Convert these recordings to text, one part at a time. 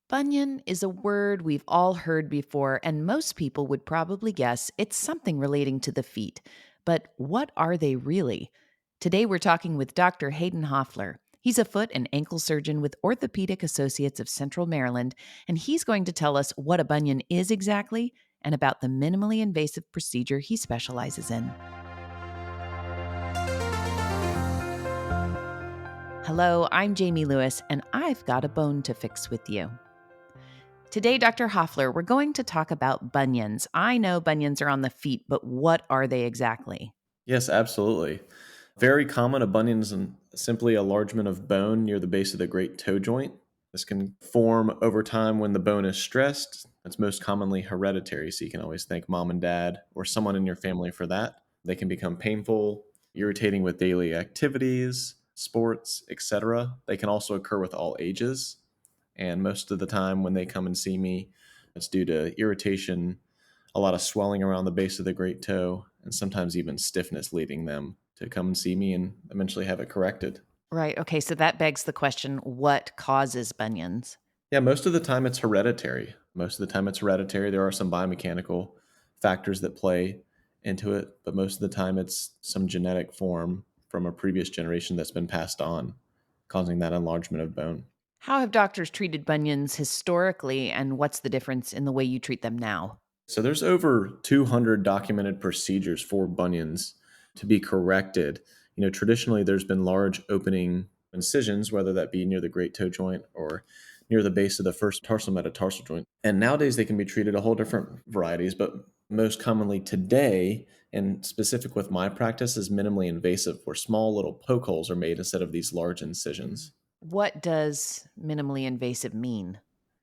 Bunion is a word we've all heard before, and most people would probably guess it's something relating to the feet. But what are they really? Today we're talking with Dr. Hayden Hoffler. He's a foot and ankle surgeon with Orthopedic Associates of Central Maryland, and he's going to tell us what a bunion is exactly and about the minimally invasive procedure he specializes in. Hello, I'm Jamie Lewis, and I've got a bone to fix with you. Today, Dr. Hoffler, we're going to talk about bunions. I know bunions are on the feet, but what are they exactly? Yes, absolutely. Very common, a bunion is simply a enlargement of bone near the base of the great toe joint. This can form over time when the bone is stressed. It's most commonly hereditary, so you can always thank mom and dad or someone in your family for that. They can become painful, irritating with daily activities, sports, etc. They can also occur with all ages, and most of the time when they come and see me, it's due to irritation, a lot of swelling around the base of the great toe, and sometimes even stiffness leading them to come and see me and eventually have it corrected. Right. Okay. So that begs the question, what causes bunions? Yeah, most of the time it's hereditary. Most of the time it's hereditary. There are some biomechanical factors that play into it, but most of the time it's some genetic form from a previous generation that's been passed on, causing that enlargement of bone. How have doctors treated bunions historically, and what's the difference in the way you treat them now? So there's over 200 documented procedures for bunions to be corrected. Traditionally there's been large opening incisions, whether that be near the great toe joint or near the base of the first tarsal metatarsal joint. And nowadays they can be treated a whole different varieties, but most commonly today, and specific with my practice, is minimally invasive, where small little poke holes are made instead of these large incisions. What does minimally invasive mean?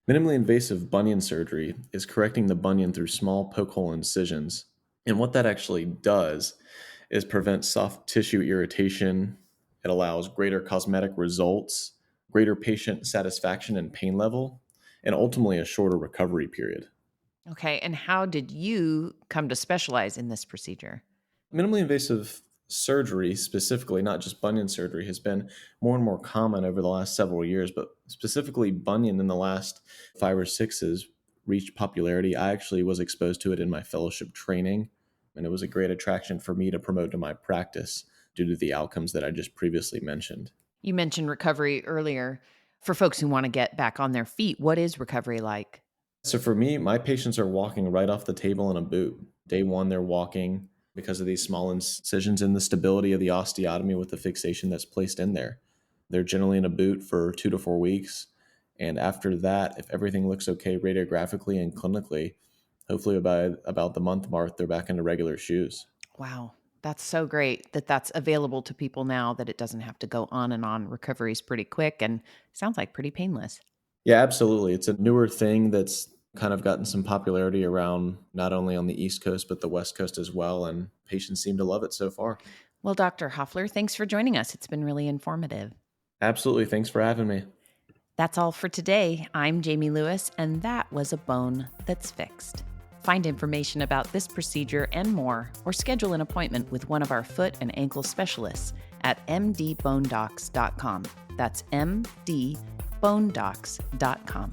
Minimally invasive bunion surgery is correcting the bunion through small poke hole incisions. And what that actually does is prevent soft tissue irritation. It allows greater cosmetic results, greater patient satisfaction and pain level, and ultimately a shorter recovery period. Okay. And how did you come to specialize in this procedure? Minimally invasive surgery, specifically, not just bunion surgery, has been more and more common over the last several years, but specifically bunion in the last 5 or 6 has reached popularity. I actually was exposed to it in my fellowship training, and it was a great attraction for me to promote to my practice due to the outcomes that I just previously mentioned. You mentioned recovery earlier. For folks who want to get back on their feet, what is recovery like? So for me, my patients are walking right off the table in a boot. Day one, they're walking because of these small incisions and the stability of the osteotomy with the fixation that's placed in there. They're generally in a boot for 2 to 4 weeks. And after that, if everything looks okay radiographically and clinically, hopefully by about the month mark, they're back into regular shoes. Wow. That's so great that that's available to people now, that it doesn't have to go on and on. Recovery is pretty quick and sounds like pretty painless. Yeah, absolutely. It's a newer thing that's kind of gotten some popularity around not only on the East Coast, but the West Coast as well. And patients seem to love it so far. Well, Dr. Hoffler, thanks for joining us. It's been really informative. Absolutely. Thanks for having me. That's all for today. I'm Jamie Lewis, and that was a bone that's fixed. Find information about this procedure and more, or schedule an appointment with one of our foot and ankle specialists at mdbonedocs.com. That's mdbonedocs.com.